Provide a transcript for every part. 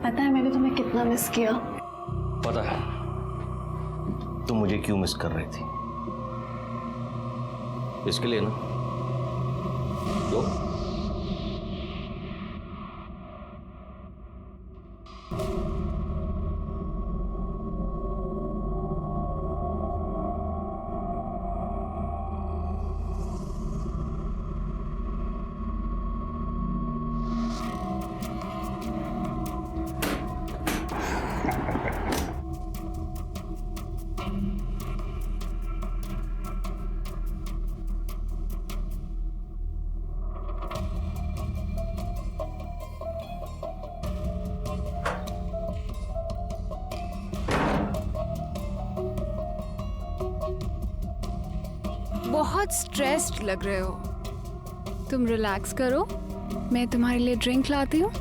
पता है मैंने तुम्हें कितना मिस किया। पता है तुम मुझे क्यों मिस कर रही थी, इसके लिए ना। लो बहुत स्ट्रेस्ड लग रहे हो, तुम रिलैक्स करो, मैं तुम्हारे लिए ड्रिंक लाती हूँ।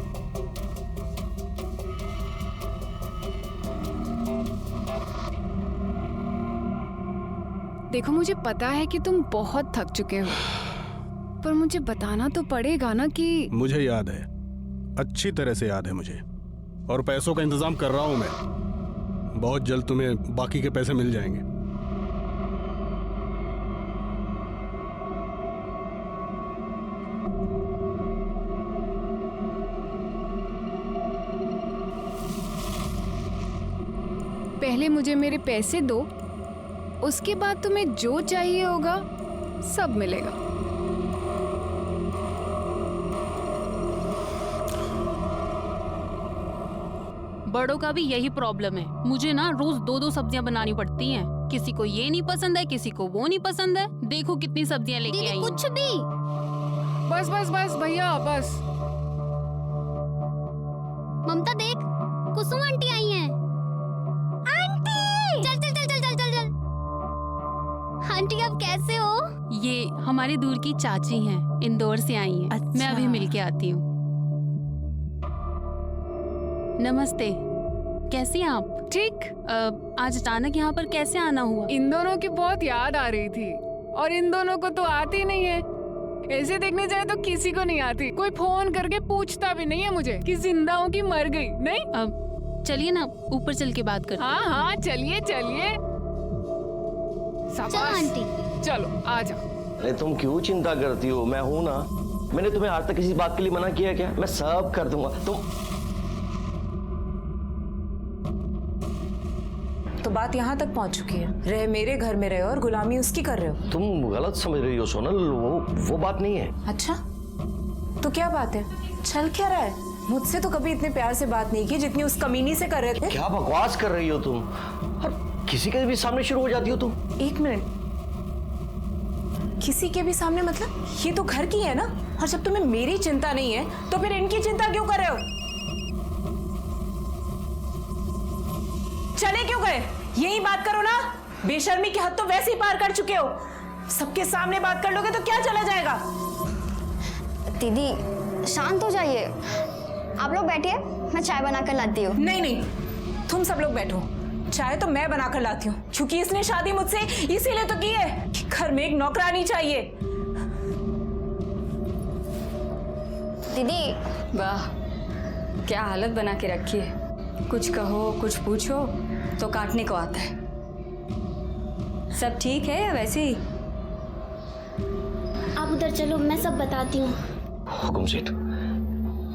देखो मुझे पता है कि तुम बहुत थक चुके हो, पर मुझे बताना तो पड़ेगा ना कि मुझे याद है, अच्छी तरह से याद है मुझे, और पैसों का इंतजाम कर रहा हूं मैं। बहुत जल्द तुम्हें बाकी के पैसे मिल जाएंगे। पहले मुझे मेरे पैसे दो, उसके बाद तुम्हें जो चाहिए होगा सब मिलेगा। बड़ों का भी यही प्रॉब्लम है। मुझे ना रोज 2-2 सब्जियां बनानी पड़ती हैं। किसी को ये नहीं पसंद है, किसी को वो नहीं पसंद है। देखो कितनी सब्जियां लेके आई। कुछ भी। बस बस बस भैया बस। ममता देख, कुसुम आंटी आई हैं। आंटी चल चल चल चल चल चल चल। आंटी आप कैसे हो? ये हमारी दूर की चाची हैं, इंदौर से आई हैं। अच्छा। मैं अभी मिलके आती हूँ। नमस्ते, कैसी हैं आप? ठीक। आज अचानक यहाँ पर कैसे आना हुआ? इन दोनों की बहुत याद आ रही थी, और इन दोनों को तो आती नहीं है। ऐसे देखने जाए तो किसी को नहीं आती। कोई फोन करके पूछता भी नहीं है मुझे कि जिंदा हूँ कि मर गई। नहीं, चलिए ना ऊपर चल के बात करते हैं। हाँ हाँ चलिए चलिए। चलो आंटी। चलो आ जाओ। अरे तुम क्यों चिंता करती हो, मैं हूं ना। मैंने तुम्हें आज तक किसी बात के लिए मना किया क्या? मैं सब कर दूंगा। तो बात यहाँ तक पहुँच चुकी है, रहे मेरे घर में रहे और गुलामी उसकी कर रहे हो। तुम गलत समझ रही हो सोनल, वो बात नहीं है। अच्छा तो क्या बात है, चल क्या रहा है? मुझसे तो कभी इतने प्यार से बात नहीं की जितनी उस कमीनी से कर रहे थे। क्या बकवास कर रही हो तुम, और किसी के भी सामने शुरू हो जाती हो तुम। एक मिनट, किसी के भी सामने मतलब? ये तो घर की है ना, और जब तुम्हें मेरी चिंता नहीं है तो फिर इनकी चिंता क्यों कर रहे हो? चले क्यों गए? यही बात करो ना। बेशर्मी की हद तो वैसे ही पार कर चुके हो। सबके सामने बात कर लोगे तो क्या चला जाएगा? दीदी शांत हो जाइए, आप लोग बैठिए, मैं चाय बनाकर लाती हूँ। नहीं नहीं, तुम सब लोग बैठो। चाय तो मैं बनाकर लाती हूँ, क्योंकि इसने शादी मुझसे इसीलिए तो की है कि घर में एक नौकरानी चाहिए। दीदी वाह, क्या हालत बना के रखी है। कुछ कहो कुछ पूछो तो काटने को आता है। सब ठीक है या वैसे ही? आप उधर चलो, मैं सब बताती हूँ। हुकुम सेठ,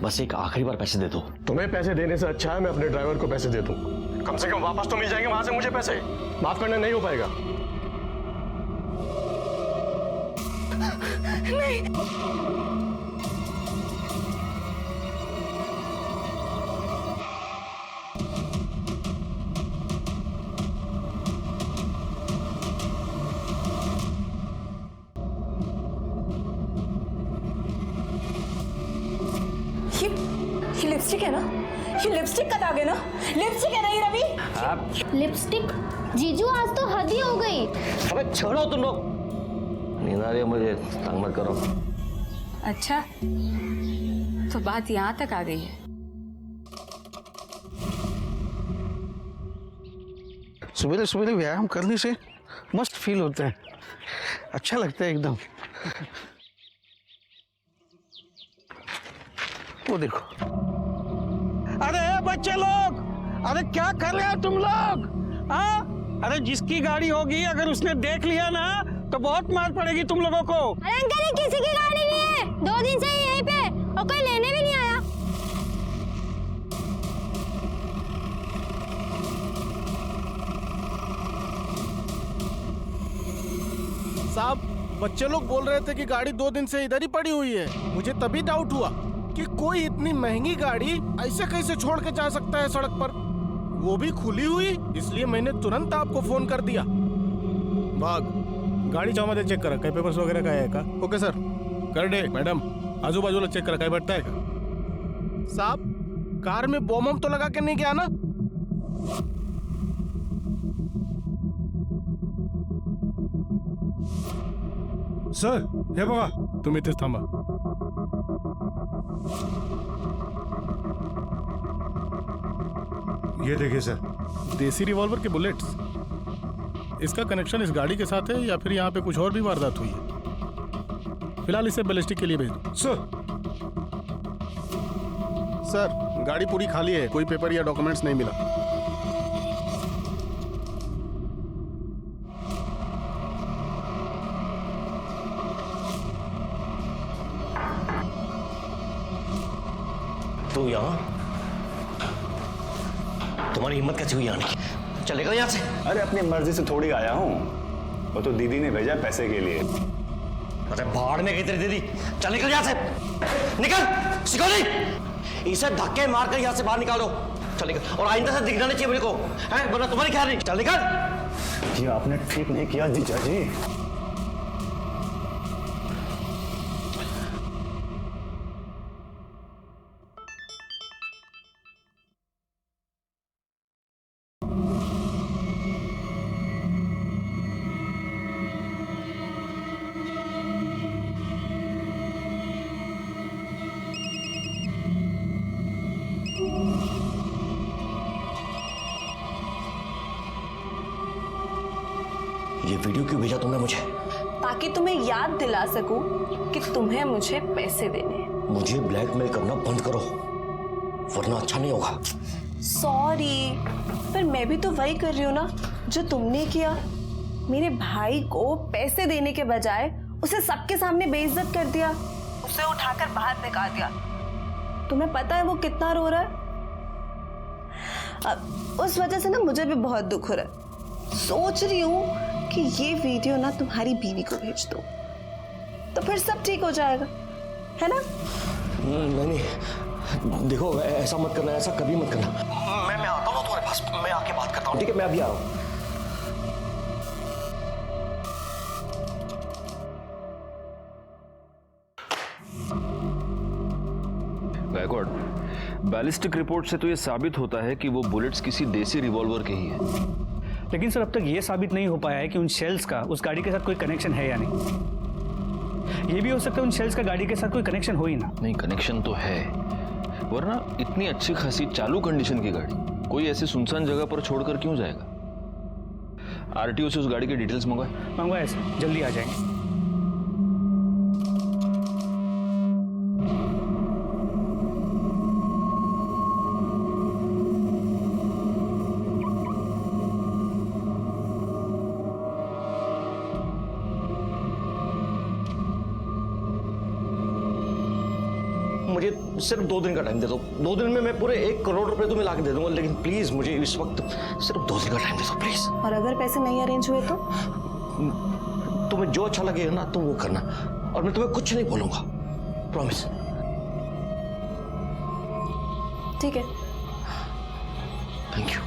बस एक आखिरी बार पैसे दे दो। तुम्हें पैसे देने से अच्छा है मैं अपने ड्राइवर को पैसे दे दूं। कम से कम वापस तो मिल जाएंगे वहां से मुझे पैसे। माफ करना नहीं हो पाएगा। ये लिपस्टिक है ना? ये लिपस्टिक का दाग है ना? लिपस्टिक है ना ये रवि? लिपस्टिक? जीजू आज तो हद ही हो गई। अबे छोड़ो तुम लोग, नींद आ रही है मुझे, तंग मत करो। अच्छा तो बात यहाँ तक आ गई है। सवेरे सवेरे व्यायाम करने से मस्त फील होता है, अच्छा लगता है एकदम। वो देखो अरे बच्चे लोग, अरे क्या कर रहे हो तुम लोग? हाँ, अरे जिसकी गाड़ी होगी अगर उसने देख लिया ना तो बहुत मार पड़ेगी तुम लोगों को। अरे अंकल, ये किसी की गाड़ी नहीं है, 2 दिन से यहीं पे और कोई लेने भी नहीं आया। साहब, बच्चे लोग बोल रहे थे कि गाड़ी 2 दिन से इधर ही पड़ी हुई है। मुझे तभी डाउट हुआ कि कोई इतनी महंगी गाड़ी ऐसे कैसे छोड़ के जा सकता है सड़क पर, वो भी खुली हुई। इसलिए मैंने तुरंत आपको फोन कर दिया। भाग, गाड़ी मध्ये चेक करा, काही पेपर्स वगैरह काय आहे का? ओके सर, कर दे। मैडम, आजूबाजूला चेक करा, काय भेटता है का? साहब, कार में बॉम्ब तो लगा के नहीं गया ना? सर, हे बघा, तुम्ही इथेच थांबा। ये देखिए सर, देसी रिवॉल्वर के बुलेट्स। इसका कनेक्शन इस गाड़ी के साथ है या फिर यहाँ पे कुछ और भी वारदात हुई है? फिलहाल इसे बैलिस्टिक के लिए भेज दो। सर, गाड़ी पूरी खाली है, कोई पेपर या डॉक्यूमेंट्स नहीं मिला। तू यहाँ? तुम्हारी हिम्मत कैसे हुई आने की? चलेगा यहाँ से? अरे अपनी मर्जी से थोड़ी आया हूँ, वो तो दीदी ने भेजा पैसे के लिए। अरे भाड़ में गई तेरी दीदी। चल निकल यहाँ से, निकल। सिकोली, इसे धक्के मार कर यहाँ से बाहर निकालो। चल निकल, और आइंदा से दिखना नहीं चाहिए मेरे को, हैं? वरना तुम्हारी ख्याल नहीं। चल निकल। ये आपने ठीक नहीं किया जीजा जी। ये वीडियो क्यों भेजा तुमने मुझे? ताकि तुम्हें याद दिला सकूं कि तुम्हें मुझे पैसे देने हैं। मुझे ब्लैकमेल करना बंद करो, वरना अच्छा नहीं होगा। सॉरी, पर मैं भी तो वही कर रही हूँ ना जो तुमने किया। मेरे भाई को पैसे देने के बजाय उसे सबके सामने बेइज्जत कर दिया, उसे उठाकर बाहर फेंका दिया। तुम्हें पता है वो कितना रो रहा है? अब उस वजह से ना मुझे भी बहुत दुख हो रहा है। सोच रही हूँ कि ये वीडियो ना तुम्हारी बीवी को भेज दो, तो फिर सब ठीक हो जाएगा, है ना? नहीं, देखो ऐसा मत करना, ऐसा कभी मत करना। मैं आता हूँ तुम्हारे पास, मैं आके बात करता हूँ, ठीक है? मैं अभी आ रहा हूँ। गायकवाड़, बैलिस्टिक रिपोर्ट से तो ये साबित होता है कि वो बुलेट्स किसी देसी रिवॉल्वर के ही हैं। लेकिन सर अब तक ये साबित नहीं हो पाया है कि उन शेल्स का उस गाड़ी के साथ कोई कनेक्शन है या नहीं। ये भी हो सकता है उन शेल्स का गाड़ी के साथ कोई कनेक्शन हो ही ना। नहीं, कनेक्शन तो है, वरना इतनी अच्छी खासी चालू कंडीशन की गाड़ी कोई ऐसी सुनसान जगह पर छोड़कर क्यों जाएगा? आरटीओ से उस गाड़ी के डिटेल्स मंगवाए सर, जल्दी आ जाएंगे। मुझे सिर्फ 2 दिन का टाइम दे दो। 2 दिन में मैं पूरे 1 करोड़ रुपए तुम्हें लाके दे दूंगा, लेकिन प्लीज मुझे इस वक्त सिर्फ 2 दिन का टाइम दे दो प्लीज। और अगर पैसे नहीं अरेंज हुए तो? तुम्हें जो अच्छा लगेगा ना तुम वो करना, और मैं तुम्हें कुछ नहीं बोलूंगा, प्रॉमिस। ठीक है। Thank you.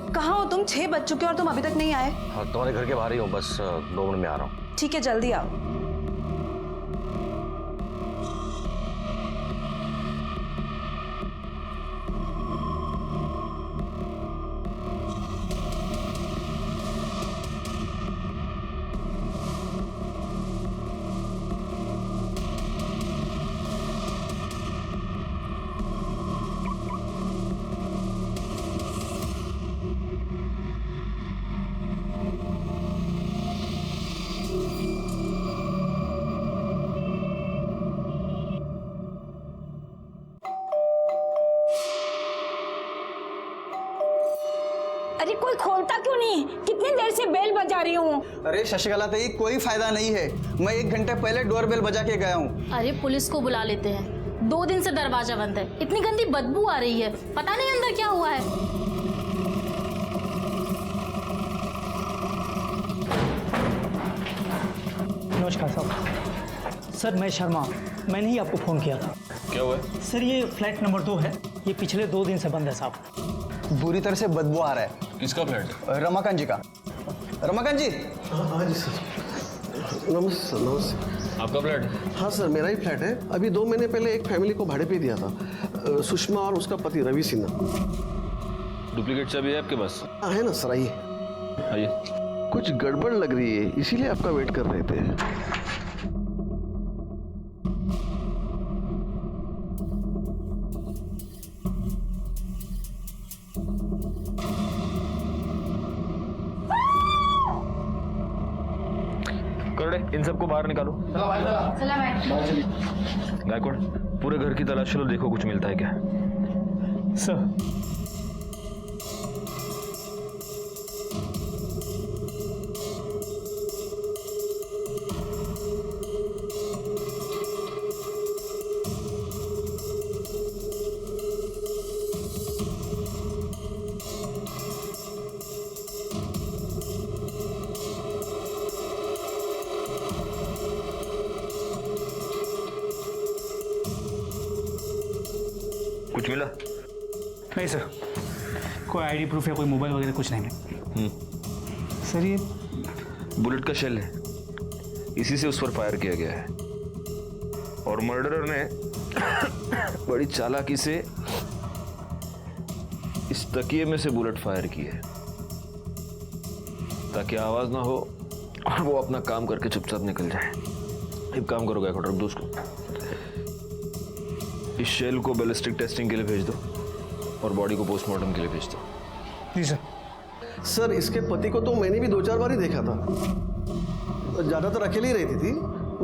कहाँ हो तुम? 6 बज चुके और तुम अभी तक नहीं आए। हाँ, तुम्हारे घर के बाहर ही हूँ, बस 2 मिनट में आ रहा हूँ। ठीक है, जल्दी आओ। अरे कोई खोलता क्यों नहीं? कितनी देर से बेल बजा रही हूँ। अरे शशिकला ताई, कोई फायदा नहीं है। मैं 1 घंटे पहले डोरबेल बजा के गया हूँ। अरे पुलिस को बुला लेते हैं, 2 दिन से दरवाजा बंद है, इतनी गंदी बदबू आ रही है, पता नहीं अंदर क्या हुआ है। नमस्कार साहब। सर मैं शर्मा, मैंने ही आपको फ़ोन किया था। क्या हुआ? सर ये फ्लैट नंबर 2 है, ये पिछले 2 दिन से बंद है साहब। बुरी तरह से बदबू आ रहा है। किसका फ्लैट? रमाकांत जी का। रमाकांत जी। हाँ जी सर। नमस्ते नमस्ते। आपका फ्लैट? हाँ सर, मेरा ही फ्लैट है। अभी 2 महीने पहले एक फैमिली को भाड़े पे दिया था, सुषमा और उसका पति रवि सिन्हा। डुप्लीकेट चाबी है आपके पास? हाँ है ना सर, आइए। आइए। कुछ गड़बड़ लग रही है, इसीलिए आपका वेट कर रहे थे। करोड़े, इन सबको बाहर निकालो। गायकवाड़, पूरे घर की तलाश लो, देखो कुछ मिलता है क्या। सर कुछ मिला? नहीं सर, कोई आईडी प्रूफ या कोई मोबाइल वगैरह कुछ नहीं है। सर ये बुलेट का शेल है, इसी से उस पर फायर किया गया है और मर्डरर ने बड़ी चालाकी से इस तकिए में से बुलेट फायर की है ताकि आवाज ना हो और वो अपना काम करके चुपचाप निकल जाए। एक काम करो गायकवाड़, रख दो उसको। इस शेल को बैलिस्टिक टेस्टिंग के लिए भेज दो और बॉडी को पोस्टमार्टम के लिए भेज दो। जी सर। सर इसके पति को तो मैंने भी 2-4 बार ही देखा था, ज़्यादातर अकेले ही रहती थी।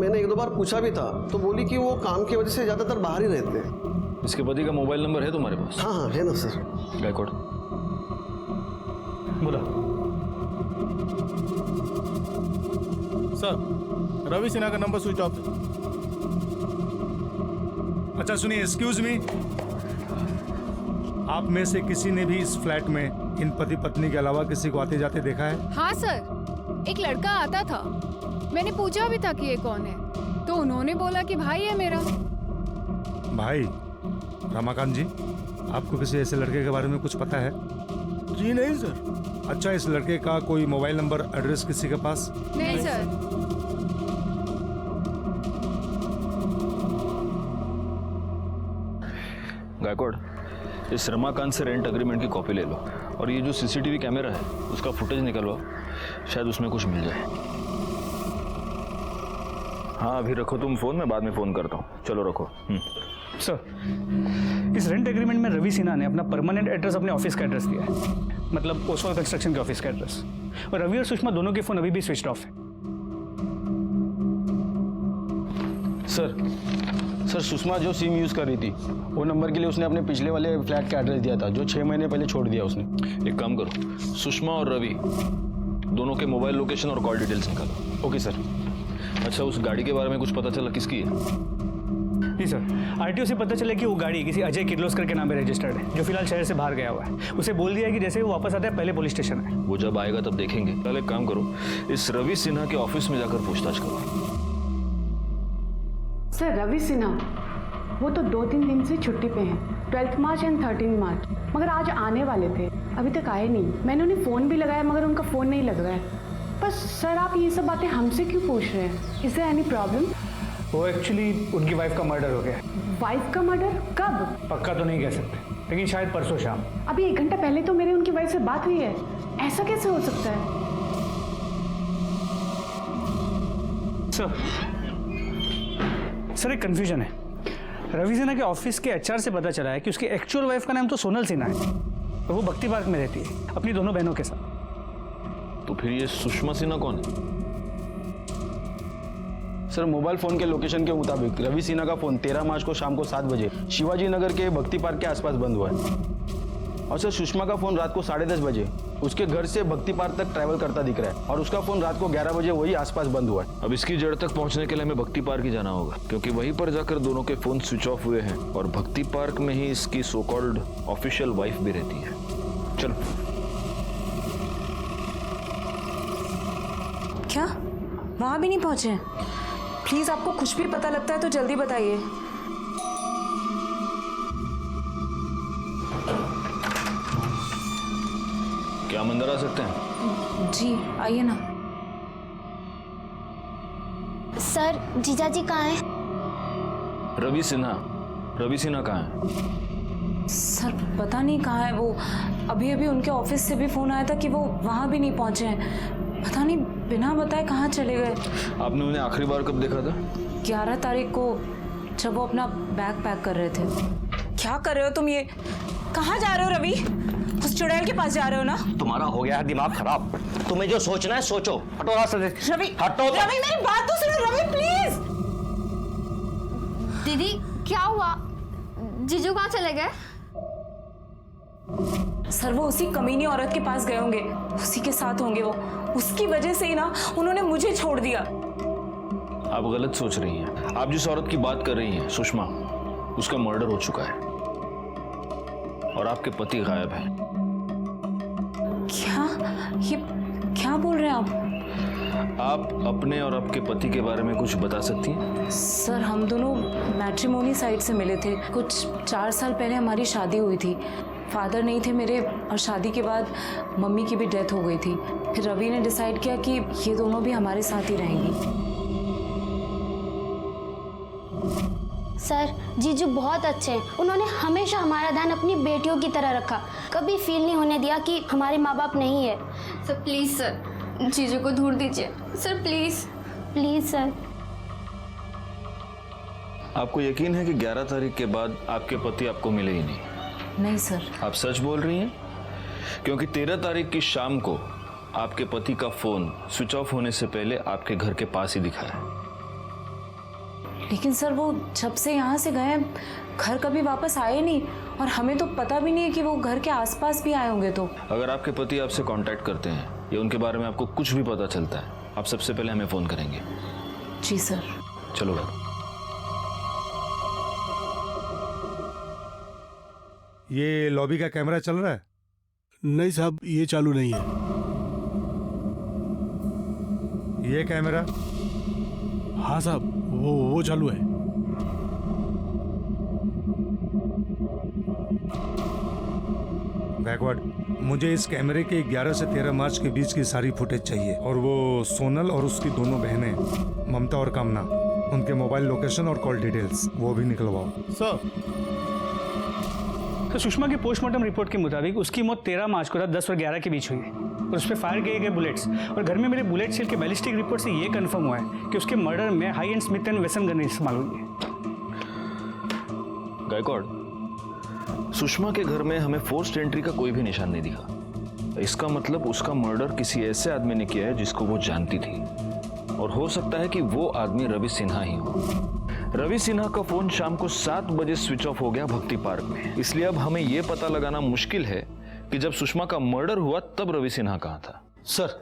मैंने 1-2 बार पूछा भी था तो बोली कि वो काम की वजह से ज़्यादातर बाहर ही रहते हैं। इसके पति का मोबाइल नंबर है तुम्हारे पास? हाँ हाँ है ना सर। गायकवाड़ बोला। सर रवि सिन्हा का नंबर स्विच ऑफ है। अच्छा सुनिए, एक्सक्यूज मी, आप में से किसी ने भी इस फ्लैट में इन पति पत्नी के अलावा किसी को आते जाते देखा है? हाँ सर, एक लड़का आता था, मैंने पूछा भी था कि ये कौन है, तो उन्होंने बोला कि भाई है मेरा। भाई? रमाकांत जी, आपको किसी ऐसे लड़के के बारे में कुछ पता है? जी नहीं सर। अच्छा, इस लड़के का कोई मोबाइल नंबर, एड्रेस किसी के पास? नहीं सर। गायकवाड़, इस रमाकांत से रेंट एग्रीमेंट की कॉपी ले लो और ये जो सीसीटीवी कैमरा है उसका फुटेज निकलवाओ, शायद उसमें कुछ मिल जाए। हाँ अभी रखो तुम फोन, में बाद में फोन करता हूँ। चलो रखो। सर इस रेंट एग्रीमेंट में रवि सिन्हा ने अपना परमानेंट एड्रेस अपने ऑफिस का एड्रेस दिया है, मतलब ओसवाल कंस्ट्रक्शन के ऑफिस का एड्रेस। और रवि और सुषमा दोनों के फोन अभी भी स्विच ऑफ है। सर सुषमा जो सिम यूज़ कर रही थी, वो नंबर के लिए उसने अपने पिछले वाले फ्लैट का एड्रेस दिया था जो 6 महीने पहले छोड़ दिया उसने। एक काम करो, सुषमा और रवि दोनों के मोबाइल लोकेशन और कॉल डिटेल्स निकालो। Okay sir. अच्छा, उस गाड़ी के बारे में कुछ पता चला किसकी है? जी सर, आरटीओ से पता चला कि वो गाड़ी किसी अजय किर्लोस्कर के नाम पे रजिस्टर्ड है, जो फिलहाल शहर से बाहर गया हुआ है। उसे बोल दिया है कि जैसे वो वापस आता है पहले पुलिस स्टेशन है। वो जब आएगा तब देखेंगे। पहले एक काम करो, इस रवि सिन्हा के ऑफिस में जाकर पूछताछ करो। सर रवि सिन्हा, वो तो 2-3 दिन से छुट्टी पे हैं, 12 मार्च एंड 13 मार्च, मगर आज आने वाले थे, अभी तक आए नहीं। मैंने उन्हें फ़ोन भी लगाया मगर उनका फ़ोन नहीं लग रहा है। बस सर आप ये सब बातें हमसे क्यों पूछ रहे हैं? Is there any problem? वो एक्चुअली उनकी वाइफ का मर्डर हो गया। वाइफ का मर्डर? कब? पक्का तो नहीं कह सकते, लेकिन शायद परसों शाम। अभी 1 घंटा पहले तो मेरी उनकी वाइफ से बात हुई है, ऐसा कैसे हो सकता है? सर एक कंफ्यूजन है। रवि सिन्हा के ऑफिस के एचआर से पता चला है कि उसकी एक्चुअल वाइफ का नाम तो सोनल सिन्हा है और वो भक्ति पार्क में रहती है अपनी दोनों बहनों के साथ। तो फिर ये सुषमा सिन्हा कौन है? सर मोबाइल फ़ोन के लोकेशन के मुताबिक रवि सिन्हा का फ़ोन 13 मार्च को शाम को 7 बजे शिवाजी नगर के भक्ति पार्क के आसपास बंद हुआ है। और सर सुषमा का फोन रात को 10:30 बजे उसके घर से भक्ति पार्क तक ट्रैवल करता दिख रहा है और उसका फोन रात को 11 बजे वही आसपास बंद हुआ है। अब इसकी जड़ तक पहुंचने के लिए हमें भक्ति पार्क ही जाना होगा, क्योंकि वहीं पर जाकर दोनों के फोन स्विच ऑफ हुए हैं और भक्ति पार्क में ही इसकी सो कॉल्ड ऑफिशियल वाइफ भी रहती है। चलो। क्या वहां भी नहीं पहुंचे? प्लीज आपको कुछ भी पता लगता है तो जल्दी बताइए। क्या हम अंदर आ सकते हैं? जी आइए ना। सर जीजा जी कहाँ हैं? रवि सिन्हा कहाँ है? सर पता नहीं कहाँ है वो। अभी अभी उनके ऑफिस से भी फोन आया था कि वो वहां भी नहीं पहुंचे हैं। पता नहीं बिना बताए कहाँ चले गए। आपने उन्हें आखिरी बार कब देखा था? 11 तारीख को, जब वो अपना बैग पैक कर रहे थे। क्या कर रहे हो तुम? ये कहाँ जा रहे हो रवि? उस चुड़ैल के पास जा रहे हो ना? तुम्हारा हो गया है दिमाग खराब। तुम्हें जो सोचना है सोचो। हटो रास्ते से। रवि हटो। रवि मेरी बात तो सुनो रवि प्लीज। दीदी क्या हुआ? जीजू कहाँ चले गए? सर वो उसी कमीनी औरत के पास गए होंगे, उसी के साथ होंगे वो। उसकी वजह से ही ना उन्होंने मुझे छोड़ दिया। आप गलत सोच रही हैं। आप जिस औरत की बात कर रही हैं सुषमा, उसका मर्डर हो चुका है और आपके पति गायब हैं। क्या? ये क्या बोल रहे हैं आप अपने और आपके पति के बारे में कुछ बता सकती हैं? सर हम दोनों मैट्रिमोनी साइट से मिले थे। कुछ 4 साल पहले हमारी शादी हुई थी। फादर नहीं थे मेरे और शादी के बाद मम्मी की भी डेथ हो गई थी। फिर रवि ने डिसाइड किया कि ये दोनों भी हमारे साथ ही रहेंगी। सर जीजू बहुत अच्छे हैं। उन्होंने हमेशा हमारा ध्यान अपनी बेटियों की तरह रखा, कभी फील नहीं होने दिया कि हमारे माँ बाप नहीं है। सर प्लीज सर जीजू को दूर दीजिए सर, प्लीज प्लीज सर। आपको यकीन है कि 11 तारीख के बाद आपके पति आपको मिले ही नहीं? नहीं सर। आप सच बोल रही हैं? क्योंकि 13 तारीख की शाम को आपके पति का फोन स्विच ऑफ होने से पहले आपके घर के पास ही दिखा है। लेकिन सर वो जब से यहाँ से गए घर कभी वापस आए नहीं और हमें तो पता भी नहीं है कि वो घर के आसपास भी आए होंगे। तो अगर आपके पति आपसे कांटेक्ट करते हैं या उनके बारे में आपको कुछ भी पता चलता है, आप सबसे पहले हमें फोन करेंगे। जी सर। चलो बैठो। ये लॉबी का कैमरा चल रहा है? नहीं साहब, ये चालू नहीं है। ये कैमरा? हाँ साहब, वो चालू है। बैकवर्ड, मुझे इस कैमरे के 11 से 13 मार्च के बीच की सारी फुटेज चाहिए और वो सोनल और उसकी दोनों बहनें ममता और कामना, उनके मोबाइल लोकेशन और कॉल डिटेल्स वो भी निकलवाओ। सर तो सुषमा की पोस्टमार्टम रिपोर्ट के मुताबिक उसकी मौत 13 मार्च को रात 10 और 11 के बीच हुई है और उस पर फायर किए गए बुलेट्स और घर में मेरे बुलेट शेल के बैलिस्टिक रिपोर्ट से ये कंफर्म हुआ है कि उसके मर्डर में high and Smith and Wesson gun इस्तेमाल हुई है। गायकवाड़, सुषमा के घर में हमें फोर्स्ड एंट्री का कोई भी निशान नहीं दिखा। इसका मतलब उसका मर्डर किसी ऐसे आदमी ने किया है जिसको वो जानती थी और हो सकता है कि वो आदमी रवि सिन्हा ही हो। रवि सिन्हा का फोन शाम को 7 बजे स्विच ऑफ हो गया भक्ति पार्क में। इसलिए अब हमें यह पता लगाना मुश्किल है कि जब सुषमा का मर्डर हुआ तब रवि सिन्हा कहाँ था। सर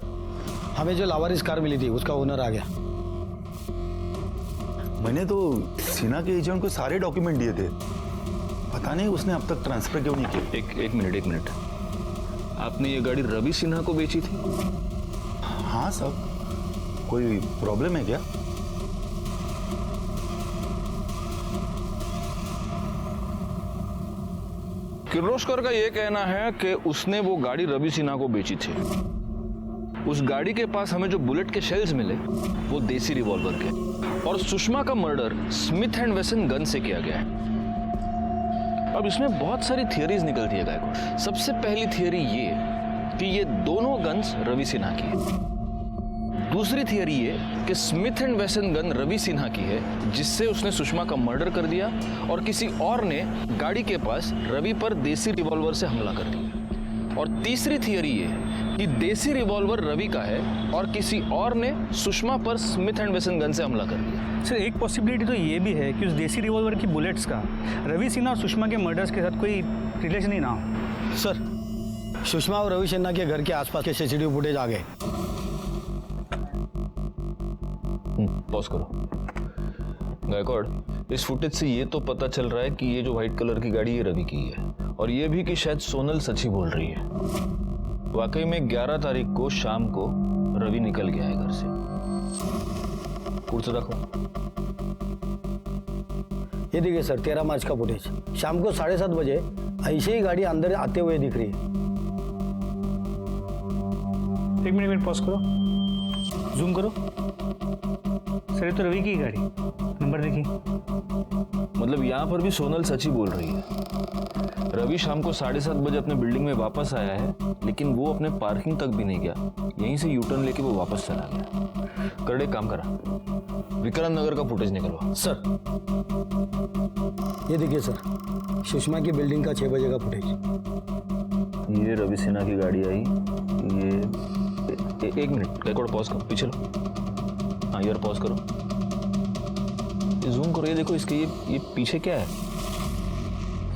हमें जो लावारिस कार मिली थी उसका ओनर आ गया। मैंने तो सिन्हा के एजेंट को सारे डॉक्यूमेंट दिए थे, पता नहीं उसने अब तक ट्रांसफर क्यों नहीं किया। एक मिनट, आपने ये गाड़ी रवि सिन्हा को बेची थी? हाँ सर, कोई प्रॉब्लम है क्या? किर्लोस्कर का यह कहना है कि उसने वो गाड़ी रवि सिन्हा को बेची थी। उस गाड़ी के पास हमें जो बुलेट के शेल्स मिले वो देसी रिवॉल्वर के, और सुषमा का murder Smith and Wesson gun से किया गया है। अब इसमें बहुत सारी थियरीज निकलती है गायकवाड़। सबसे पहली थियरी ये कि ये दोनों गन्स रवि सिन्हा की है। दूसरी थियरी ये कि Smith and Wesson gun Ravi Sinha की है जिससे उसने सुषमा का मर्डर कर दिया और किसी और ने गाड़ी के पास रवि पर देसी रिवॉल्वर से हमला कर दिया। और तीसरी थियरी ये कि देसी रिवॉल्वर रवि का है और किसी और ने सुषमा पर स्मिथ एंड वेसन गन से हमला कर दिया। सर एक पॉसिबिलिटी तो ये भी है कि उस देसी रिवॉल्वर की बुलेट्स का रवि सिन्हा और सुषमा के मर्डर्स के साथ कोई रिलेशन ही ना हो। सर, सुषमा और रवि सिन्हा के घर के आसपास के सीसीटीवी फुटेज आ गए। पॉज करो। गायकवाड़, इस फुटेज से ये तो पता चल रहा है कि ये जो व्हाइट कलर की गाड़ी ये रवि की है, और ये भी कि शायद सोनल सच ही बोल रही है। वाकई में 11 तारीख को शाम को रवि निकल गया है घर से। कुर्सी रखो। ये देखिए सर, 13 मार्च का फुटेज। शाम को 7:30 बजे ऐसे ही गाड़ी अंदर आते हुए दिख रही है। एक मिनट पॉज करो, जूम करो। सर ये तो रवि की गाड़ी, नंबर देखिए। मतलब यहाँ पर भी सोनल सच ही बोल रही है। रवि शाम को 7:30 बजे अपने बिल्डिंग में वापस आया है, लेकिन वो अपने पार्किंग तक भी नहीं गया। यहीं से यू टर्न लेके वो वापस चला गया। करड़े काम करा, विक्रांत नगर का फुटेज निकलवा। सर ये देखिए सर, सुषमा की बिल्डिंग का 6 बजे का फुटेज। ये रवि सिन्हा की गाड़ी आई। ये एक मिनट, गायकवाड़ पॉज करो, पीछे लो। हाँ यार पॉज करो, जूम करो। ये देखो इसके ये पीछे क्या है?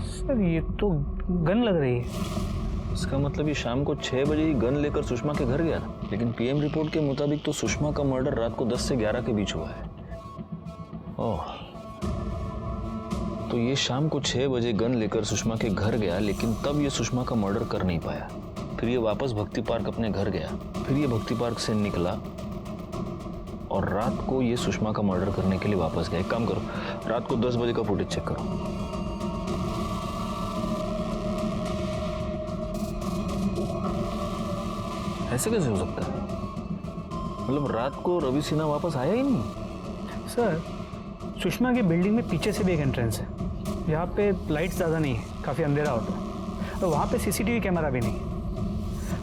सर ये तो गन लग रही है। इसका मतलब ये शाम को 6 बजे ही गन लेकर सुषमा के घर गया, लेकिन पीएम रिपोर्ट के मुताबिक तो सुषमा का मर्डर रात को 10 से 11 के बीच हुआ है। ओह, तो ये शाम को 6 बजे गन लेकर सुषमा के घर गया, लेकिन तब ये सुषमा का मर्डर कर नहीं पाया। फिर ये वापस भक्ति पार्क अपने घर गया, फिर ये भक्ति पार्क से निकला और रात को ये सुषमा का मर्डर करने के लिए वापस गया। एक काम करो, रात को 10 बजे का फुटेज चेक करो। ऐसे कैसे हो सकता है? मतलब रात को रवि सिन्हा वापस आया ही नहीं। सर सुषमा की बिल्डिंग में पीछे से भी एक एंट्रेंस है। यहाँ पे लाइट्स ज़्यादा नहीं है, काफ़ी अंधेरा होता है, और वहाँ पे सीसीटीवी कैमरा भी नहीं।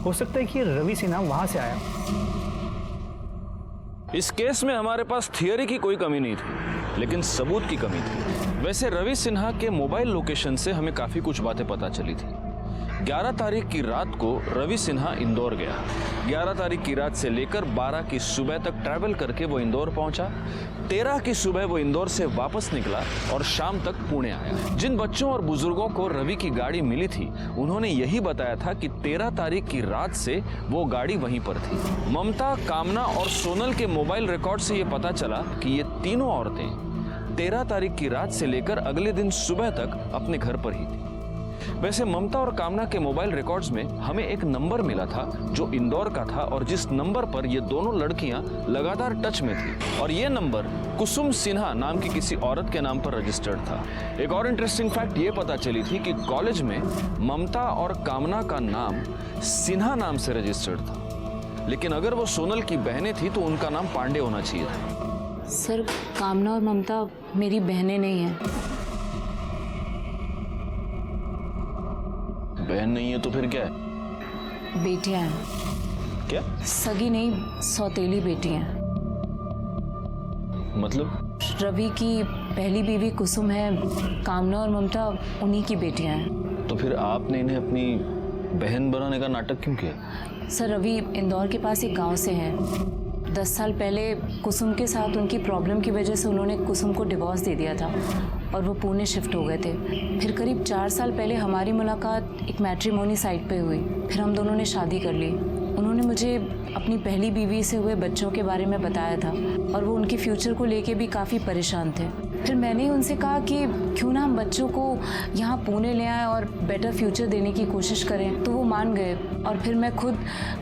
हो सकता है कि रवि सिन्हा वहाँ से आया। इस केस में हमारे पास थियरी की कोई कमी नहीं थी, लेकिन सबूत की कमी थी। वैसे रवि सिन्हा के मोबाइल लोकेशन से हमें काफ़ी कुछ बातें पता चली थी। 11 तारीख की रात को रवि सिन्हा इंदौर गया। 11 तारीख की रात से लेकर 12 की सुबह तक ट्रैवल करके वो इंदौर पहुंचा। 13 की सुबह वो इंदौर से वापस निकला और शाम तक पुणे आया। जिन बच्चों और बुजुर्गों को रवि की गाड़ी मिली थी, उन्होंने यही बताया था कि 13 तारीख की रात से वो गाड़ी वहीं पर थी। ममता, कामना और सोनल के मोबाइल रिकॉर्ड से ये पता चला कि ये तीनों औरतें 13 तारीख की रात से लेकर अगले दिन सुबह तक अपने घर पर ही थी। वैसे ममता और कामना के मोबाइल रिकॉर्ड्स में हमें एक नंबर मिला था जो इंदौर का था, और जिस नंबर पर ये दोनों लड़कियां लगातार टच में थी, और ये नंबर कुसुम सिन्हा नाम की किसी औरत के नाम पर रजिस्टर्ड था। एक और इंटरेस्टिंग फैक्ट ये पता चली थी कि कॉलेज में ममता और कामना का नाम सिन्हा नाम से रजिस्टर्ड था, लेकिन अगर वो सोनल की बहनें थी तो उनका नाम पांडे होना चाहिए था। सर कामना और ममता मेरी बहनें नहीं हैं। बहन नहीं है तो फिर क्या है? बेटियां हैं। क्या? सगी नहीं, सौतेली बेटियां हैं। मतलब? रवि की पहली बीवी कुसुम है, कामना और ममता उन्हीं की बेटियां हैं। तो फिर आपने इन्हें अपनी बहन बनाने का नाटक क्यों किया? सर रवि इंदौर के पास एक गांव से हैं। 10 साल पहले कुसुम के साथ उनकी प्रॉब्लम की वजह से उन्होंने कुसुम को डिवोर्स दे दिया था और वो पुणे शिफ्ट हो गए थे। फिर करीब 4 साल पहले हमारी मुलाकात एक मैट्रिमोनी साइट पे हुई। फिर हम दोनों ने शादी कर ली। उन्होंने मुझे अपनी पहली बीवी से हुए बच्चों के बारे में बताया था और वो उनके फ्यूचर को लेके भी काफ़ी परेशान थे। फिर मैंने उनसे कहा कि क्यों ना हम बच्चों को यहाँ पुणे ले आएं और बेटर फ्यूचर देने की कोशिश करें, तो वो मान गए। और फिर मैं खुद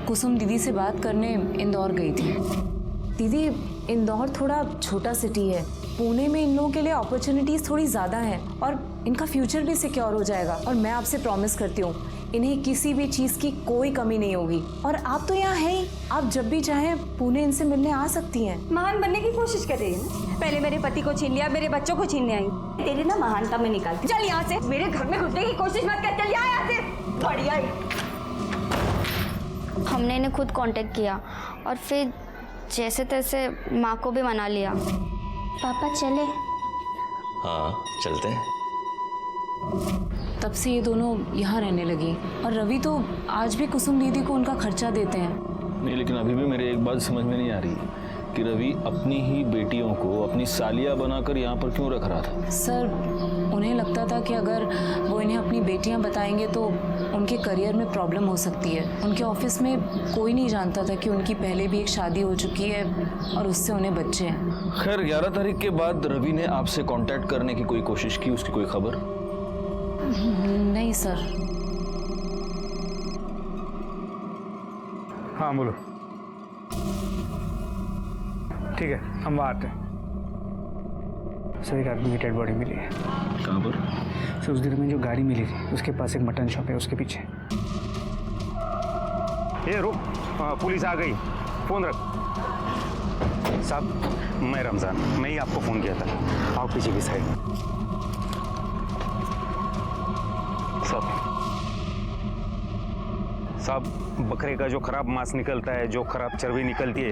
कुसुम दीदी से बात करने इंदौर गई थी। दीदी इंदौर थोड़ा छोटा सिटी है, पुणे में इन लोगों के लिए अपॉर्चुनिटीज़ थोड़ी ज़्यादा हैं और इनका फ्यूचर भी सिक्योर हो जाएगा। और मैं आपसे प्रॉमिस करती हूँ इन्हें किसी भी चीज़ की कोई कमी नहीं होगी। और आप तो यहाँ हैं ही, आप जब भी चाहें पुणे इनसे मिलने आ सकती हैं। महान बनने की कोशिश कर रही है ना। पहले मेरे पति को छीन लिया, मेरे बच्चों को छीनने आई। तेरी ना महानता में निकाल। चल यहाँ से, मेरे घर में घुसने की कोशिश मत कर। चल यहाँ से। बढ़िया। हमने इन्हें खुद कांटेक्ट किया और फिर जैसे तैसे माँ को भी मना लिया। पापा चले? हाँ चलते हैं। तब से ये दोनों यहाँ रहने लगी और रवि तो आज भी कुसुम दीदी को उनका खर्चा देते हैं। नहीं, लेकिन अभी भी मेरे एक बात समझ में नहीं आ रही कि रवि अपनी ही बेटियों को अपनी सालिया बनाकर यहाँ पर क्यों रख रहा था? सर उन्हें लगता था कि अगर वो इन्हें अपनी बेटियां बताएंगे तो उनके करियर में प्रॉब्लम हो सकती है। उनके ऑफिस में कोई नहीं जानता था कि उनकी पहले भी एक शादी हो चुकी है और उससे उन्हें बच्चे हैं। खैर 11 तारीख के बाद रवि ने आपसे कांटेक्ट करने की कोई कोशिश की? उसकी कोई खबर? नहीं सर। हाँ बोलो। ठीक है हम वहाँ आते हैं। सर एक आदमी की डेड बॉडी मिली है। कहाँ पर? सर उस दिन में जो गाड़ी मिली थी उसके पास एक मटन शॉप है, उसके पीछे। ये रुक, पुलिस आ गई, फोन रख। साहब मैं रमजान, मैं ही आपको फोन किया था। आओ पीछे की साइड। साहब बकरे का जो खराब मांस निकलता है, जो खराब चर्बी निकलती है,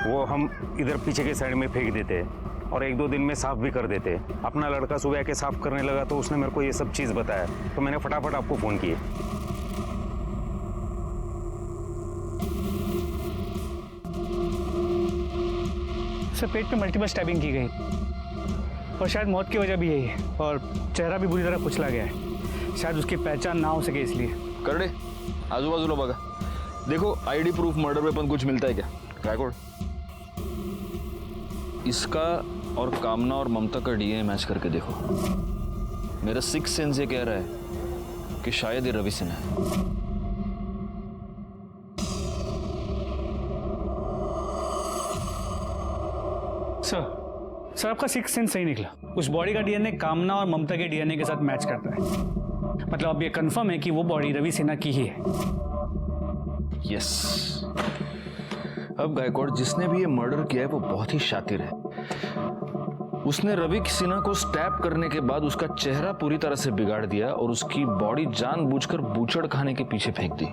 वो हम इधर पीछे के साइड में फेंक देते हैं और 1-2 दिन में साफ भी कर देते हैं। अपना लड़का सुबह आके साफ करने लगा तो उसने मेरे को ये सब चीज़ बताया, तो मैंने फटाफट आपको फ़ोन किए। सर पेट पे मल्टीपल स्टैबिंग की गई और शायद मौत की वजह भी यही है और चेहरा भी बुरी तरह कुचला गया है। शायद उसकी पहचान ना हो सके इसलिए। कर दे, आजू बाजू लो बगा। देखो आईडी प्रूफ, मर्डर वेपन कुछ मिलता है क्या? रिकॉर्ड इसका और कामना और ममता का डीएनए मैच करके देखो। मेरा सिक्स सेंस ये कह रहा है कि शायद ये रवि सिन्हा है। सर आपका सिक्स सेंस सही निकला। उस बॉडी का डीएनए कामना और ममता के डीएनए के साथ मैच करता है। मतलब अब ये कंफर्म है कि वो बॉडी रवि सिन्हा की ही है। यस। अब गायकवाड़ जिसने भी ये मर्डर किया है वो बहुत ही शातिर है। उसने रवि सिन्हा को स्टैब करने के बाद उसका चेहरा पूरी तरह से बिगाड़ दिया और उसकी बॉडी जानबूझकर बूचड़ खाने के पीछे फेंक दी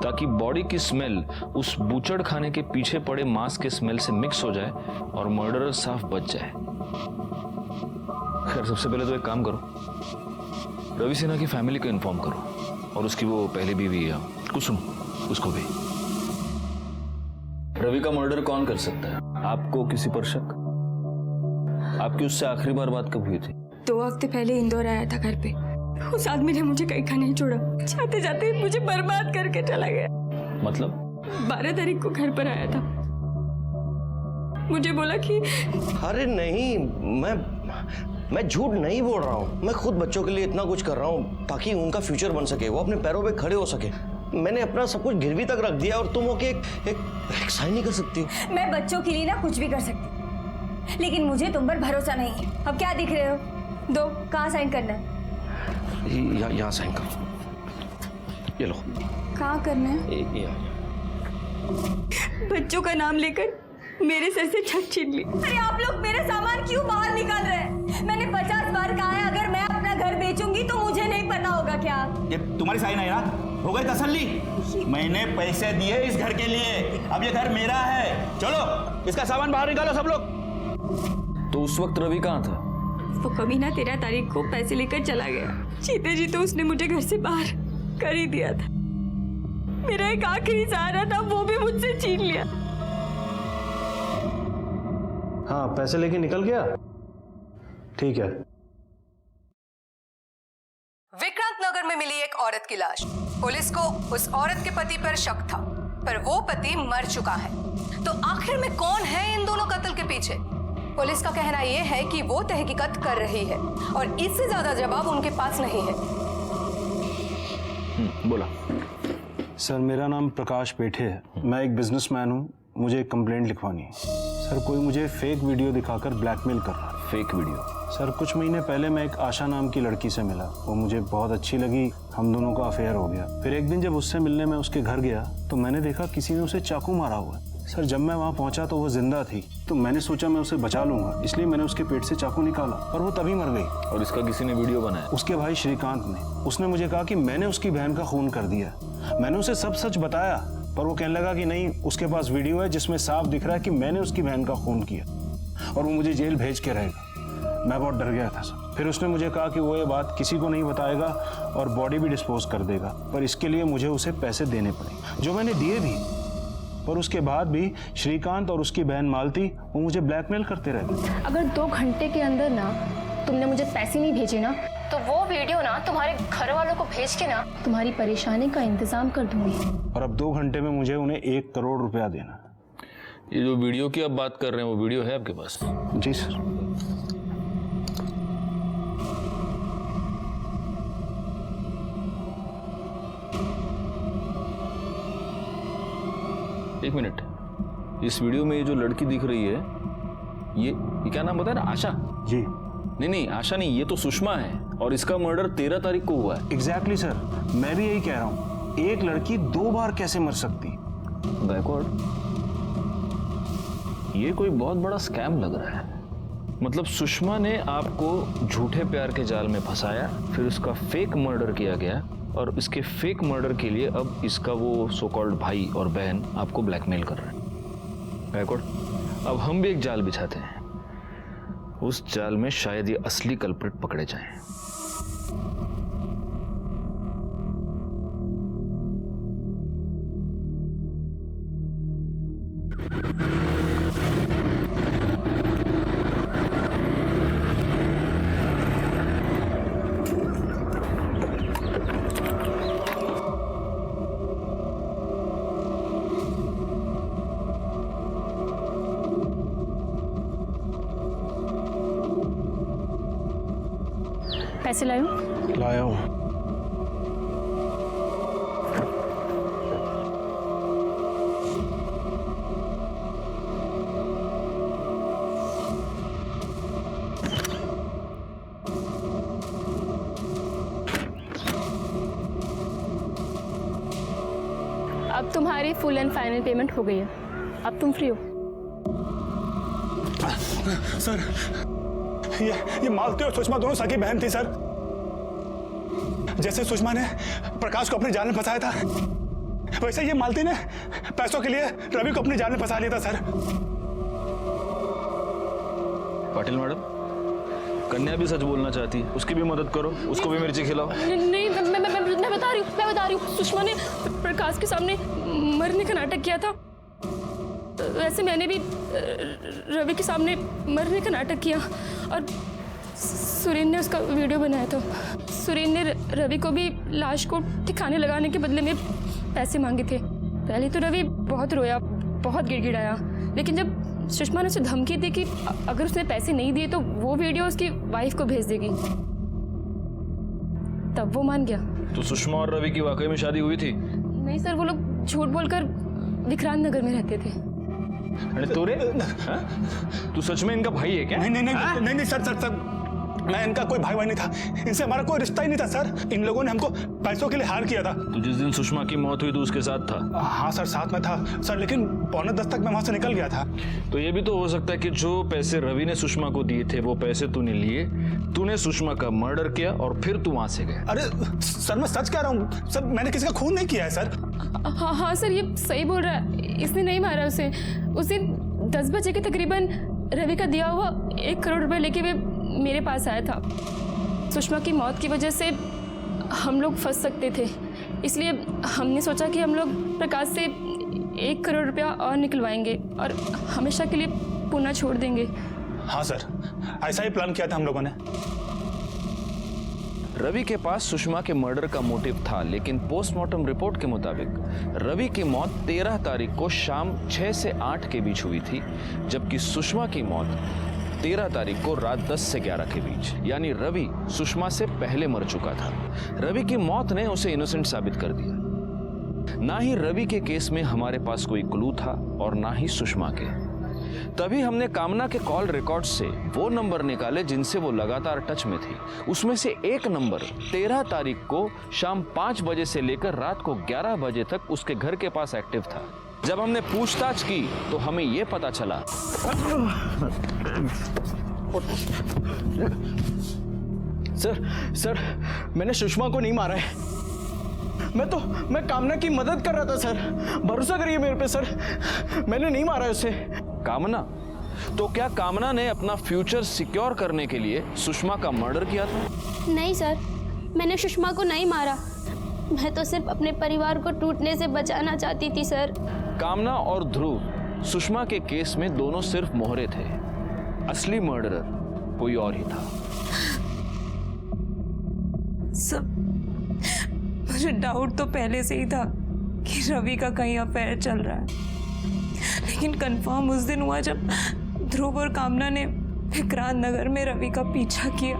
ताकि बॉडी की स्मेल उस बूचड़ खाने के पीछे पड़े मांस के स्मेल से मिक्स हो जाए और मर्डरर साफ बच जाए। खैर सबसे पहले तो एक काम करो, रवि सिन्हा की फैमिली को इन्फॉर्म करो और उसकी वो पहली बीवी कुसुम, उसको भी। रवि का मर्डर कौन कर सकता है? आपको किसी पर शक? आपकी उससे आखिरी बार बात कब हुई थी? 2 हफ्ते पहले इंदौर आया था घर पे। उस आदमी ने मुझे कहीं का नहीं छोड़ा, जाते जाते मुझे बर्बाद करके चला गया। मतलब? 12 तारीख को घर पर आया था, मुझे बोला कि अरे नहीं, मैं झूठ नहीं बोल रहा हूँ। मैं खुद बच्चों के लिए इतना कुछ कर रहा हूँ ताकि उनका फ्यूचर बन सके, वो अपने पैरों पे खड़े हो सके। मैंने अपना सब कुछ गिरवी तक रख दिया और तुम होके एक साइन नहीं कर सकती हो। मैं बच्चों के लिए ना कुछ भी कर सकती, लेकिन मुझे तुम पर भरोसा नहीं है। अब क्या दिख रहे हो? दो, कहाँ साइन करना है? यहाँ साइन करो। ये लो। कहाँ करना है? बच्चों का नाम लेकर मेरे सर से छत छीन ली। अरे आप लोग मेरा सामान क्यों बाहर निकाल रहे हैं? मैंने 50 बार कहा है अगर मैं अपना घर बेचूंगी तो मुझे नहीं पता होगा क्या? ये तुम्हारी साइन है ना? हो गई तसल्ली? मैंने पैसे दिए इस घर के लिए, अब ये घर मेरा है। चलो इसका सामान बाहर निकालो सब लोग। तो उस वक्त रवि कहाँ था? वो कमीना 13 तारीख को पैसे लेकर चला गया। जीते जी तो उसने मुझे घर से बाहर कर ही दिया था। मेरा एक आखिरी सहारा था, वो भी मुझसे छीन लिया। हाँ, पैसे लेके निकल गया। ठीक है। विक्रांत नगर में मिली एक औरत की लाश। पुलिस को उस औरत के पति पर शक था, पर वो पति मर चुका है। तो आखिर में कौन है इन दोनों कत्ल के पीछे? पुलिस का कहना यह है कि वो तहकीकात कर रही है और इससे ज्यादा जवाब उनके पास नहीं है। बोला। सर मेरा नाम प्रकाश पेठे है, मैं एक बिजनेसमैन हूँ। मुझे एक कंप्लेंट लिखवानी है। सर कोई मुझे फेक वीडियो दिखाकर ब्लैकमेल कर रहा है। Fake video? सर कुछ महीने पहले मैं एक आशा नाम की लड़की से मिला, वो मुझे बहुत अच्छी लगी, हम दोनों का अफेयर हो गया। फिर एक दिन जब उससे मिलने मैं उसके घर गया तो मैंने देखा किसी ने उसे चाकू मारा हुआ है। सर जब मैं वहाँ पहुँचा तो वो जिंदा थी, तो मैंने सोचा मैं उसे बचा लूंगा, इसलिए मैंने उसके पेट से चाकू निकाला और वो तभी मर गई। और इसका किसी ने वीडियो बनाया? उसके भाई श्रीकांत ने। उसने मुझे कहा कि मैंने उसकी बहन का खून कर दिया। मैंने उसे सब सच बताया, पर वो कहने लगा कि नहीं, उसके पास वीडियो है जिसमें साफ दिख रहा है कि मैंने उसकी बहन का खून किया और वो मुझे जेल भेज के रहेगा। मैं बहुत डर गया था सर। फिर उसने मुझे कहा कि वो ये बात किसी को नहीं बताएगा और बॉडी भी डिस्पोज कर देगा, पर इसके लिए मुझे उसे पैसे देने पड़े, जो मैंने दिए भी। पर उसके बाद भी श्रीकांत और उसकी बहन मालती वो मुझे ब्लैकमेल करते रहते। अगर 2 घंटे के अंदर ना तुमने मुझे पैसे नहीं भेजे ना, तो वो वीडियो ना तुम्हारे घर वालों को भेज के ना तुम्हारी परेशानी का इंतजाम कर दूंगी। और अब 2 घंटे में मुझे उन्हें 1 करोड़ रुपया देना। ये जो वीडियो की आप बात कर रहे हैं, वो वीडियो है आपके पास? जी सर। एक मिनट, इस वीडियो में ये जो लड़की दिख रही है, ये क्या नाम बताया ना? आशा जी। नहीं, आशा नहीं, ये तो सुषमा है और इसका मर्डर 13 तारीख को हुआ है। एग्जैक्टली सर, मैं भी यही कह रहा हूँ। एक लड़की 2 बार कैसे मर सकती? बैकवर्ड, ये कोई बहुत बड़ा स्कैम लग रहा है। मतलब सुषमा ने आपको झूठे प्यार के जाल में फंसाया, फिर उसका फेक मर्डर किया गया और इसके फेक मर्डर के लिए अब इसका वो सो कॉल्ड भाई और बहन आपको ब्लैकमेल कर रहे हैं। बैकवर्ड, अब हम भी एक जाल बिछाते हैं, उस जाल में शायद ये असली कल्प्रिट पकड़े जाएं। पैसे लायो? लाया हूँ। अब तुम्हारी फुल एंड फाइनल पेमेंट हो गई है, अब तुम फ्री हो। सर, ये मालती और सुषमा दोनों सगी बहन थी सर। जैसे सुषमा ने प्रकाश को अपने जाल में फंसाया था, वैसे ये मालती ने पैसों के लिए रवि को अपने जाल में फंसा लिया था सर। पाटिल मैडम, कन्या भी सच बोलना चाहती है, उसकी भी मदद करो, उसको भी मिर्ची खिलाओ। नहीं, मैं बता रही हूँ, सुषमा ने प्रकाश के सामने मरने का नाटक किया था। वैसे मैंने भी रवि के सामने मरने का नाटक किया और सुरेन ने उसका वीडियो बनाया था। सुरेन ने रवि को भी लाश को ठिकाने लगाने के बदले में पैसे मांगे थे। पहले तो रवि बहुत रोया, बहुत गिड़गिड़ाया, लेकिन जब सुषमा ने उसे धमकी दी कि अगर उसने पैसे नहीं दिए तो वो वीडियो उसकी वाइफ को भेज देगी, तब वो मान गया। तो सुषमा और रवि की वाकई में शादी हुई थी? नहीं सर, वो लोग झूठ बोलकर विक्रांत नगर में रहते थे। अरे तोरे, तू सच में इनका भाई है क्या? नहीं सर, मैं इनका कोई भाई नहीं था। इनसे हमारा कोई रिश्ता ही नहीं था सर। इन लोगों ने हमको पैसों के लिए हार किया था। तो जिस दिन सुषमा की मौत हुई तो उसके साथ था? हाँ सर, साथ में था सर, लेकिन 9:45 तक मैं वहां से निकल गया था। तो ये भी तो हो सकता है कि जो पैसे रवि ने सुषमा को दिए थे वो पैसे तूने लिए, तूने सुषमा का मर्डर किया और फिर तू वहां से गया। अरे सर, मैं सच कह रहा हूँ सर, मैंने किसी का खून नहीं किया है सर। हाँ सर, ये सही बोल रहा है, इसने नहीं मारा उसे। उस दिन 10 बजे के तकरीबन रवि का दिया हुआ 1 करोड़ रुपए लेके वे मेरे पास आया था। सुषमा की मौत की वजह से हम लोग फंस सकते थे, इसलिए हमने सोचा कि हम लोग प्रकाश से 1 करोड़ रुपया और निकलवाएंगे और हमेशा के लिए पुणे छोड़ देंगे। हाँ सर, ऐसा ही प्लान किया था हम लोगों ने। रवि के पास सुषमा के मर्डर का मोटिव था, लेकिन पोस्टमार्टम रिपोर्ट के मुताबिक रवि की मौत 13 तारीख को शाम 6 से 8 के बीच हुई थी, जबकि सुषमा की मौत 13 तारीख को रात 10 से 11 के बीच, यानी रवि सुषमा से पहले मर चुका था। रवि की मौत ने उसे इनोसेंट साबित कर दिया। ना ही रवि के केस में हमारे पास कोई क्लू था और ना ही सुषमा के। तभी हमने कामना के कॉल रिकॉर्ड से वो नंबर निकाले जिनसे वो लगातार टच में थी। उसमें से एक नंबर 13 तारीख को शाम 5 बजे से लेकर रात को 11 बजे तक उसके घर के पास एक्टिव था। जब हमने पूछताछ की तो हमें ये पता चला। सर, मैंने सुषमा को नहीं मारा है। मैं कामना की मदद कर रहा था सर, भरोसा करिए मेरे पे सर, मैंने नहीं मारा उसे। कामना? तो क्या कामना ने अपना फ्यूचर सिक्योर करने के लिए सुषमा का मर्डर किया था? नहीं सर, मैंने सुषमा को नहीं मारा। मैं तो सिर्फ अपने परिवार को टूटने से बचाना चाहती थी सर। कामना और ध्रुव सुषमा के केस में दोनों सिर्फ मोहरे थे, असली मर्डरर कोई और ही था। सब मुझे डाउट तो पहले से ही था कि रवि का कहीं अफेयर चल रहा है, लेकिन कंफर्म उस दिन हुआ जब ध्रुव और कामना ने विक्रांत नगर में रवि का पीछा किया।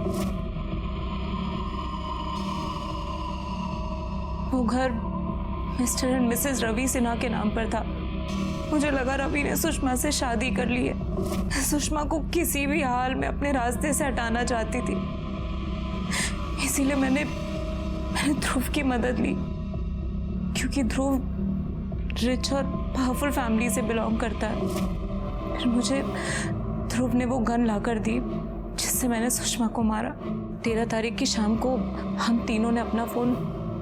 वो घर Mr and Mrs Ravi Sinha के नाम पर था। मुझे लगा रवि ने सुषमा से शादी कर ली है। सुषमा को किसी भी हाल में अपने रास्ते से हटाना चाहती थी, इसीलिए मैंने ध्रुव की मदद ली, क्योंकि ध्रुव रिच और पावरफुल फैमिली से बिलोंग करता है। फिर मुझे ध्रुव ने वो गन लाकर दी जिससे मैंने सुषमा को मारा। 13 तारीख की शाम को हम तीनों ने अपना फोन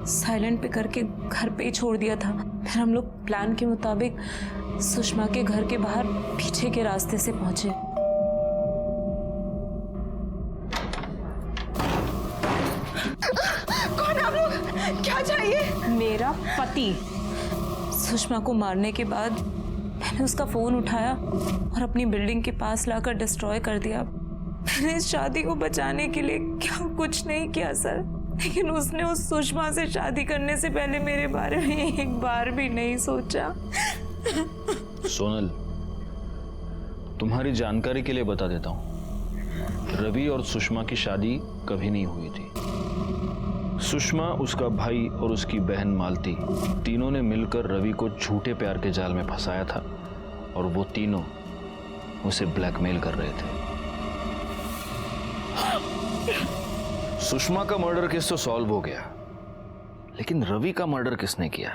साइलेंट पे करके घर पे ही छोड़ दिया था। फिर हम लोग प्लान के मुताबिक सुषमा के घर के बाहर पीछे के रास्ते से पहुंचे। कौन आप लोग? क्या चाहिए? मेरा पति। सुषमा को मारने के बाद मैंने उसका फोन उठाया और अपनी बिल्डिंग के पास लाकर डिस्ट्रॉय कर दिया। मैंने इस शादी को बचाने के लिए क्या कुछ नहीं किया सर, लेकिन उसने उस सुषमा से शादी करने से पहले मेरे बारे में एक बार भी नहीं सोचा। सोनल, तुम्हारी जानकारी के लिए बता देता हूं, रवि और सुषमा की शादी कभी नहीं हुई थी। सुषमा, उसका भाई और उसकी बहन मालती, तीनों ने मिलकर रवि को झूठे प्यार के जाल में फंसाया था और वो तीनों उसे ब्लैकमेल कर रहे थे। सुषमा का मर्डर केस तो सॉल्व हो गया, लेकिन रवि का मर्डर किसने किया?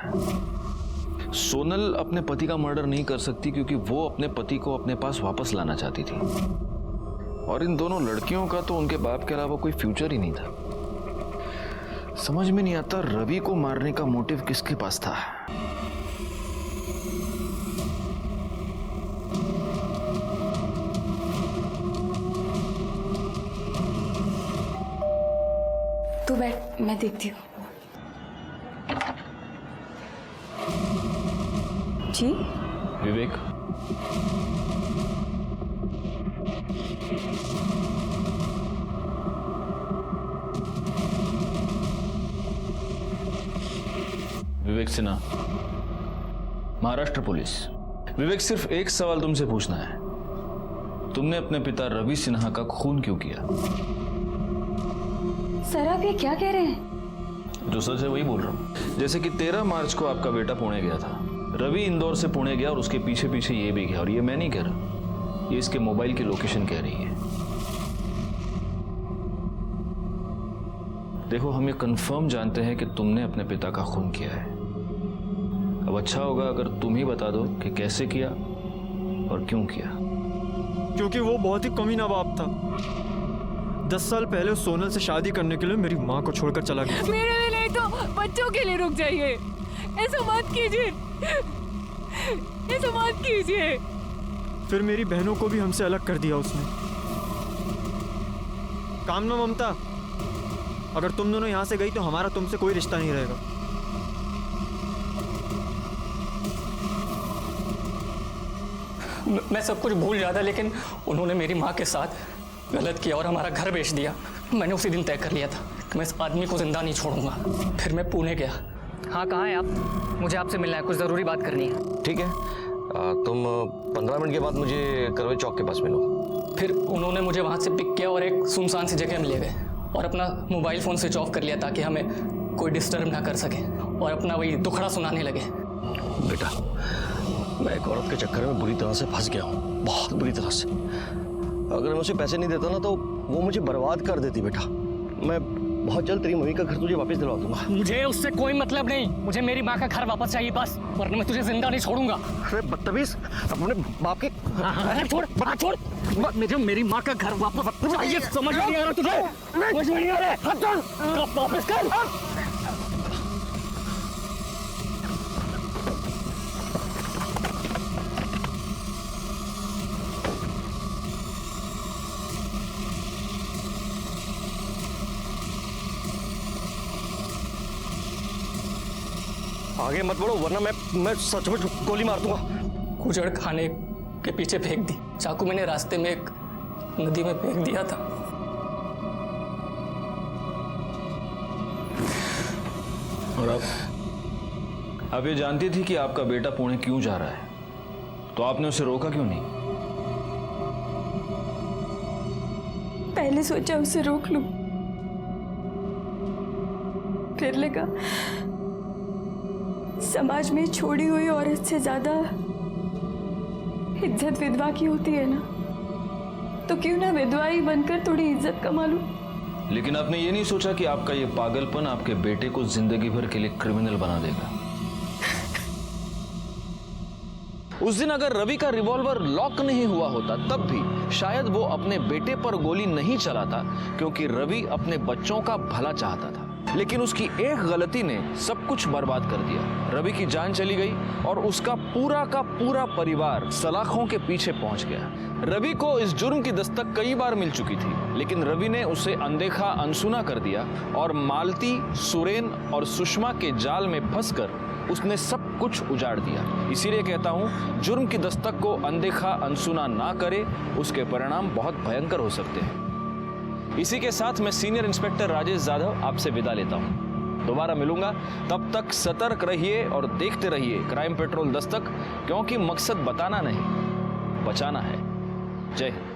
सोनल अपने पति का मर्डर नहीं कर सकती क्योंकि वो अपने पति को अपने पास वापस लाना चाहती थी, और इन दोनों लड़कियों का तो उनके बाप के अलावा कोई फ्यूचर ही नहीं था। समझ में नहीं आता रवि को मारने का मोटिव किसके पास था। तू बैठ, मैं देखती हूँ। जी विवेक, विवेक सिन्हा, महाराष्ट्र पुलिस। विवेक, सिर्फ एक सवाल तुमसे पूछना है, तुमने अपने पिता रवि सिन्हा का खून क्यों किया? सर आप ये क्या कह रहे हैं? जो सच है वही बोल रहा हूँ। जैसे कि 13 मार्च को आपका बेटा पुणे गया था, रवि इंदौर से पुणे गया और उसके पीछे पीछे ये भी गया, और ये मैं नहीं कह रहा, ये इसके मोबाइल की लोकेशन कह रही है। देखो, हम ये कंफर्म जानते हैं कि तुमने अपने पिता का खून किया है। अब अच्छा होगा अगर तुम ही बता दो कि कैसे किया और क्यों किया। क्योंकि वो बहुत ही कमीना बाप था। 10 साल पहले सोनल से शादी करने के लिए मेरी माँ को छोड़कर चला गया। मेरे लिए नहीं तो बच्चों के लिए रुक जाइए। ऐसा मत कीजिए, ऐसा मत कीजिए। फिर मेरी बहनों को भी हमसे अलग कर दिया उसने। कामना, ममता, अगर तुम दोनों यहाँ से गई तो हमारा तुमसे कोई रिश्ता नहीं रहेगा। मैं सब कुछ भूल जाता, लेकिन उन्होंने मेरी माँ के साथ गलत किया और हमारा घर बेच दिया। मैंने उसी दिन तय कर लिया था कि मैं इस आदमी को जिंदा नहीं छोड़ूंगा। फिर मैं पुणे गया। हाँ, कहाँ हैं आप? मुझे आपसे मिलना है, कुछ ज़रूरी बात करनी है। ठीक है, तुम 15 मिनट के बाद मुझे करवे चौक के पास मिलो। फिर उन्होंने मुझे वहाँ से पिक किया और एक सुनसान सी जगह में ले गए और अपना मोबाइल फ़ोन स्विच ऑफ कर लिया ताकि हमें कोई डिस्टर्ब ना कर सके, और अपना वही दुखड़ा सुनाने लगे। बेटा, मैं एक औरत के चक्कर में बुरी तरह से फंस गया हूँ, बहुत बुरी तरह से। अगर मैं उसे पैसे नहीं देता ना तो वो मुझे बर्बाद कर देती। बेटा, मैं बहुत जल्द तेरी मम्मी का घर तुझे वापस दिलवा दूंगा। मुझे उससे कोई मतलब नहीं, मुझे मेरी माँ का घर वापस चाहिए बस, वरना मैं तुझे जिंदा नहीं छोड़ूंगा। अरे बदतमीज, अपने बाप के छोड़, मुझे मेरी माँ का घर वापस चाहिए। समझ नहीं आ रहा तुझे? समझ नहीं आ रहा? हाथ छोड़, वापस कर। आगे मत बढ़ो वरना मैं सचमुच गोली मार दूंगा। कुचड़ खाने के पीछे फेंक दी। चाकू मैंने रास्ते में एक नदी में फेंक दिया था। और अब ये जानती थी कि आपका बेटा पुणे क्यों जा रहा है, तो आपने उसे रोका क्यों नहीं? पहले सोचा उसे रोक लूं, फिर लगा समाज में छोड़ी हुई औरत से ज्यादा इज्जत विधवा की होती है ना, तो क्यों ना विधवा ही बनकर थोड़ी इज्जत कमा लूं। लेकिन आपने ये नहीं सोचा कि आपका ये पागलपन आपके बेटे को जिंदगी भर के लिए क्रिमिनल बना देगा। उस दिन अगर रवि का रिवॉल्वर लॉक नहीं हुआ होता तब भी शायद वो अपने बेटे पर गोली नहीं चलाता, क्योंकि रवि अपने बच्चों का भला चाहता था। लेकिन उसकी एक गलती ने सब कुछ बर्बाद कर दिया। रवि की जान चली गई और उसका पूरा का पूरा परिवार सलाखों के पीछे पहुंच गया। रवि को इस जुर्म की दस्तक कई बार मिल चुकी थी, लेकिन रवि ने उसे अनदेखा अनसुना कर दिया और मालती, सुरेन और सुषमा के जाल में फंसकर उसने सब कुछ उजाड़ दिया। इसीलिए कहता हूं, जुर्म की दस्तक को अनदेखा अनसुना ना करे, उसके परिणाम बहुत भयंकर हो सकते हैं। इसी के साथ मैं सीनियर इंस्पेक्टर राजेश जाधव आपसे विदा लेता हूं। दोबारा मिलूंगा, तब तक सतर्क रहिए और देखते रहिए क्राइम पेट्रोल दस्तक, क्योंकि मकसद बताना नहीं, बचाना है। जय हिंद।